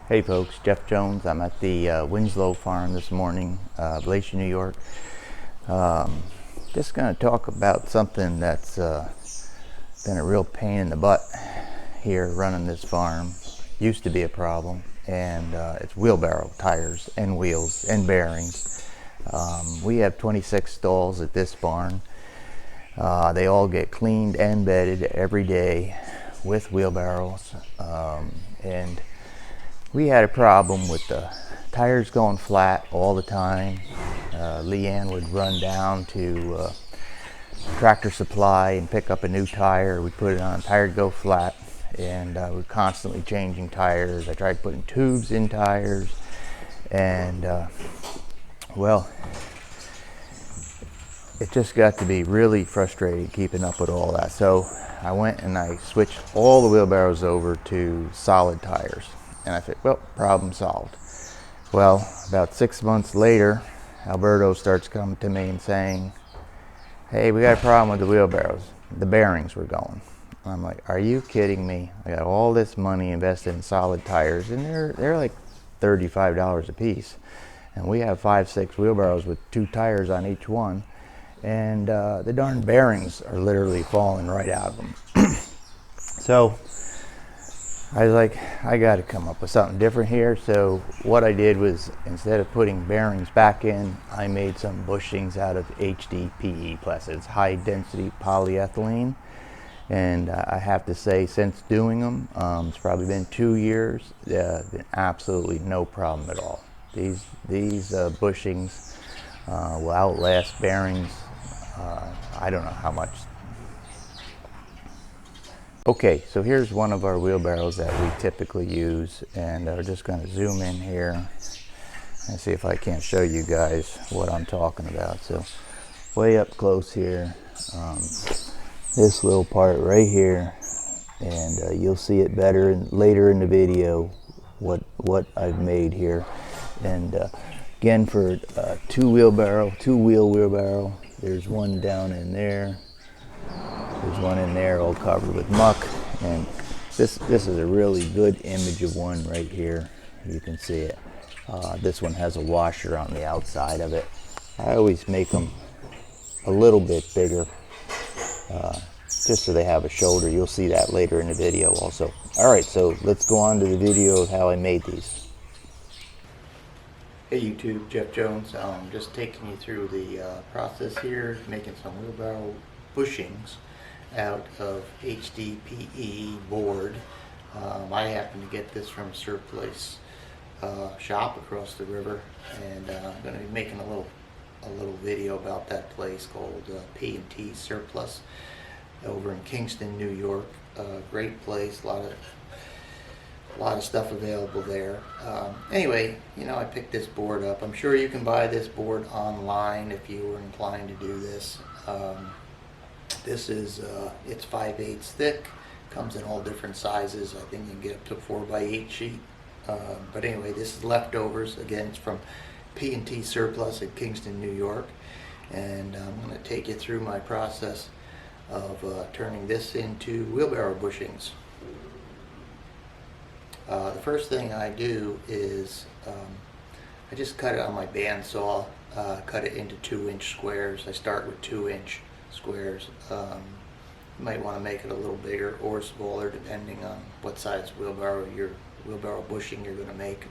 Hey folks, Jeff Jones. I'm at the Winslow farm this morning, Glacier, New York. Just going to talk about something that's been a real pain in the butt here running this farm. Used to be a problem, and it's wheelbarrow tires and wheels and bearings. We have 26 stalls at this barn. They all get cleaned and bedded every day with wheelbarrows, and we had a problem with the tires going flat all the time. Leanne would run down to Tractor Supply and pick up a new tire. We'd put it on, tire would go flat, and we're constantly changing tires. I tried putting tubes in tires, and well, it just got to be really frustrating keeping up with all that. So I went and I switched all the wheelbarrows over to solid tires. And I said, well, problem solved. Well, about 6 months later, Alberto starts coming to me and saying, hey, we got a problem with the wheelbarrows. The bearings were going. And I'm like, are you kidding me? I got all this money invested in solid tires, and they're like $35 a piece. And we have 5-6 wheelbarrows with 2 tires on each one. And the darn bearings are literally falling right out of them. So I was like, I got to come up with something different here. So what I did was, instead of putting bearings back in, I made some bushings out of HDPE plastic. It's high density polyethylene. And I have to say, since doing them, it's probably been 2 years, been absolutely no problem at all. These bushings will outlast bearings. I don't know how much. Okay, so here's one of our wheelbarrows that we typically use, and we're just going to zoom in here and see if I can't show you guys what I'm talking about. So way up close here, this little part right here, and you'll see it better later in the video what I've made here. And again, for two wheel wheelbarrow, there's one down in there. There's one in there all covered with muck, and this is a really good image of one right here. You can see it. This one has a washer on the outside of it. I always make them a little bit bigger, just so they have a shoulder. You'll see that later in the video also. Alright, so let's go on to the video of how I made these. Hey YouTube, Jeff Jones. Just taking you through the process here, making some wheelbarrow bushings out of HDPE board. I happen to get this from a surplus shop across the river, and I'm going to be making a little video about that place called P&T Surplus over in Kingston, New York. Great place, a lot of stuff available there. Anyway, you know, I picked this board up. I'm sure you can buy this board online if you were inclined to do this. This is, it's 5/8 thick, comes in all different sizes. I think you can get up to 4x8 sheet. But anyway, this is leftovers. Again, it's from P&T Surplus at Kingston, New York. And I'm going to take you through my process of turning this into wheelbarrow bushings. The first thing I do is I just cut it on my bandsaw, cut it into 2-inch squares. I start with 2-inch squares. You might want to make it a little bigger or smaller depending on what size wheelbarrow bushing you're going to make.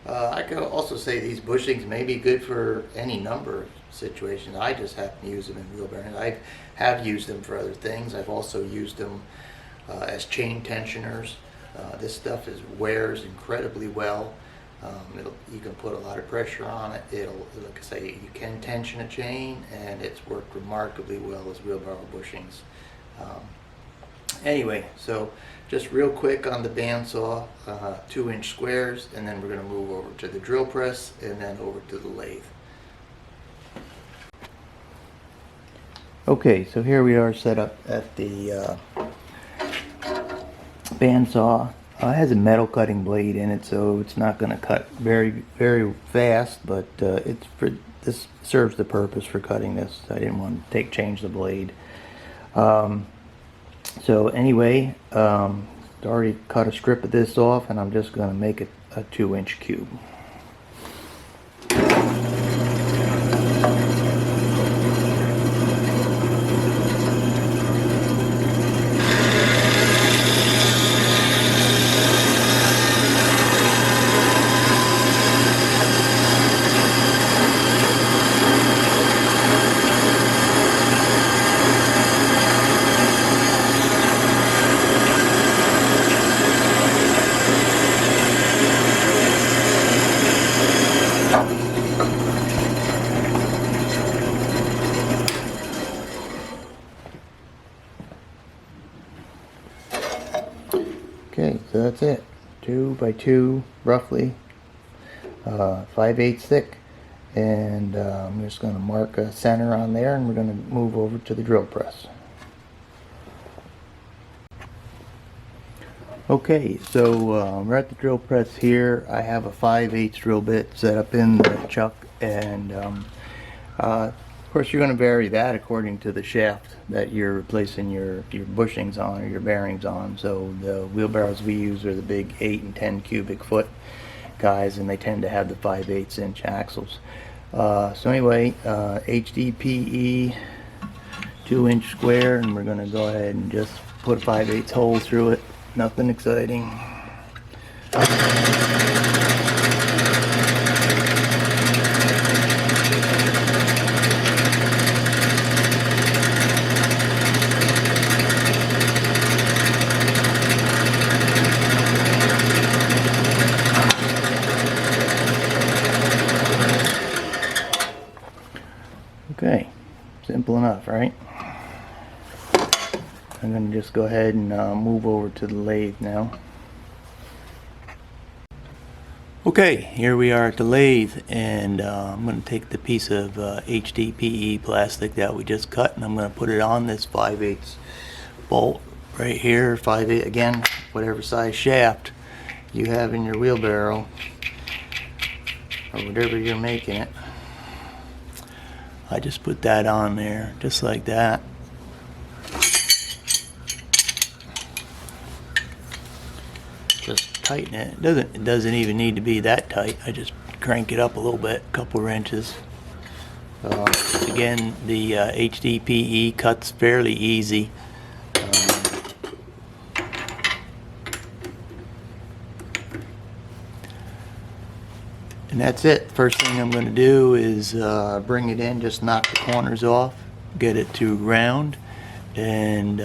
I could also say these bushings may be good for any number of situations. I just happen to use them in wheelbarrows. I have used them for other things. I've also used them as chain tensioners. This stuff wears incredibly well. You can put a lot of pressure on it. Like I say, you can tension a chain, and it's worked remarkably well as wheelbarrow bushings. Anyway, so just real quick on the bandsaw, 2-inch squares, and then we're going to move over to the drill press and then over to the lathe. Okay, so here we are set up at the bandsaw. It has a metal cutting blade in it, so it's not going to cut very fast, but this serves the purpose for cutting this. I didn't want to change the blade. So anyway, Already cut a strip of this off, and I'm just going to make it a 2-inch cube. Okay, so that's it. 2 by 2, roughly, 5/8 thick, and I'm just going to mark a center on there, and we're going to move over to the drill press. Okay, so we're at the drill press here. I have a 5/8 drill bit set up in the chuck, and of course you're going to vary that according to the shaft that you're replacing your bushings on or your bearings on. So the wheelbarrows we use are the big 8 and 10 cubic foot guys, and they tend to have the 5/8 inch axles. So anyway, HDPE 2-inch square, and we're going to go ahead and just put a 5/8 hole through it. Nothing exciting. Okay, simple enough, right? I'm going to just go ahead and move over to the lathe now. Okay, here we are at the lathe, and I'm going to take the piece of HDPE plastic that we just cut, and I'm going to put it on this 5/8 bolt right here. 5/8, again, whatever size shaft you have in your wheelbarrow or whatever you're making it. I just put that on there just like that. Just tighten it. It doesn't even need to be that tight. I just crank it up a little bit, a couple of inches. Again, the HDPE cuts fairly easy. And that's it. First thing I'm going to do is bring it in, just knock the corners off, get it to round, and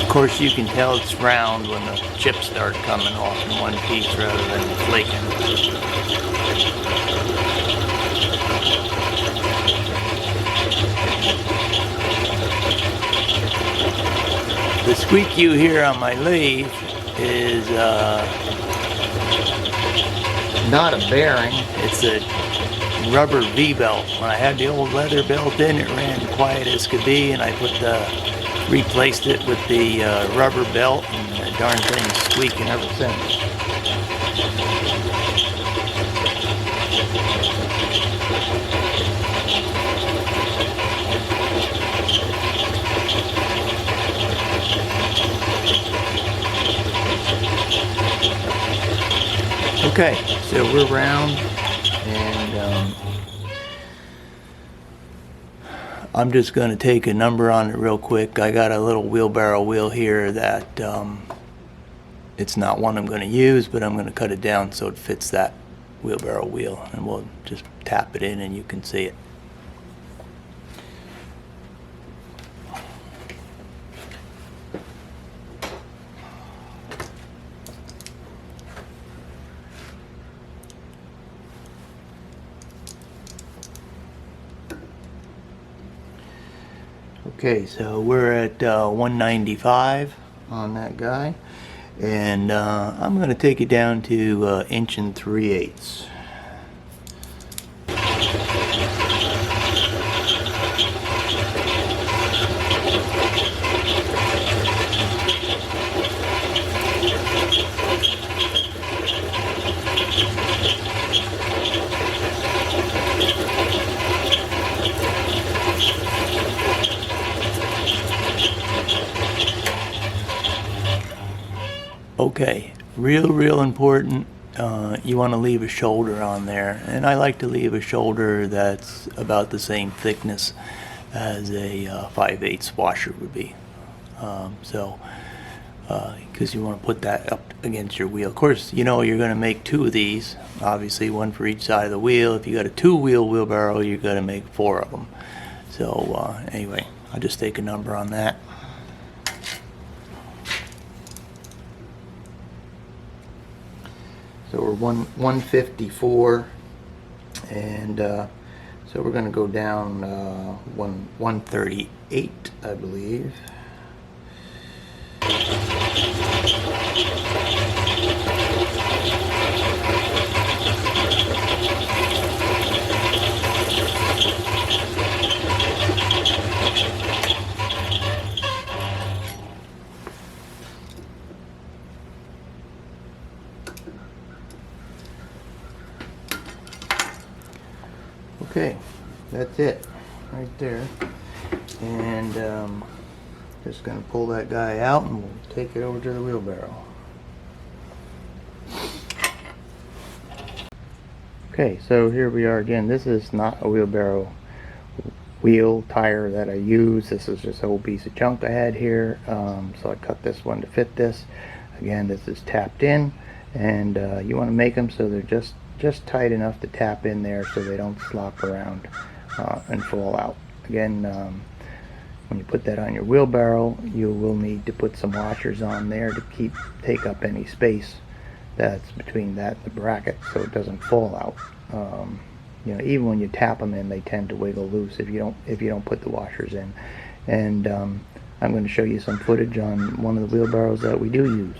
of course you can tell it's round when the chips start coming off in one piece rather than flaking. The squeak you hear on my lathe is not a bearing, it's a rubber V-belt. When I had the old leather belt in, it ran quiet as could be, and I replaced it with the rubber belt, and the darn thing's squeaking ever since. Okay, so we're round, and I'm just going to take a number on it real quick. I got a little wheelbarrow wheel here that it's not one I'm going to use, but I'm going to cut it down so it fits that wheelbarrow wheel, and we'll just tap it in and you can see it. Okay, so we're at 195 on that guy, and I'm going to take it down to 1 3/8. Okay, real important. You want to leave a shoulder on there, and I like to leave a shoulder that's about the same thickness as a 5/8 washer would be. Because you want to put that up against your wheel. Of course, you know you're going to make 2 of these, obviously one for each side of the wheel. If you got a 2-wheel wheelbarrow, you're going to make 4 of them. So anyway, I'll just take a number on that. So we're 154, and so we're going to go down 138, I believe. Okay, that's it right there, and just going to pull that guy out and we'll take it over to the wheelbarrow. Okay, so here we are again. This is not a wheelbarrow wheel tire that I use. This is just a whole piece of junk I had here, so I cut this one to fit this. Again, this is tapped in, and you want to make them so they're just tight enough to tap in there so they don't slop around and fall out. Again, when you put that on your wheelbarrow, you will need to put some washers on there to take up any space that's between that and the bracket so it doesn't fall out. You know, even when you tap them in, they tend to wiggle loose if you don't put the washers in. And I'm going to show you some footage on one of the wheelbarrows that we do use.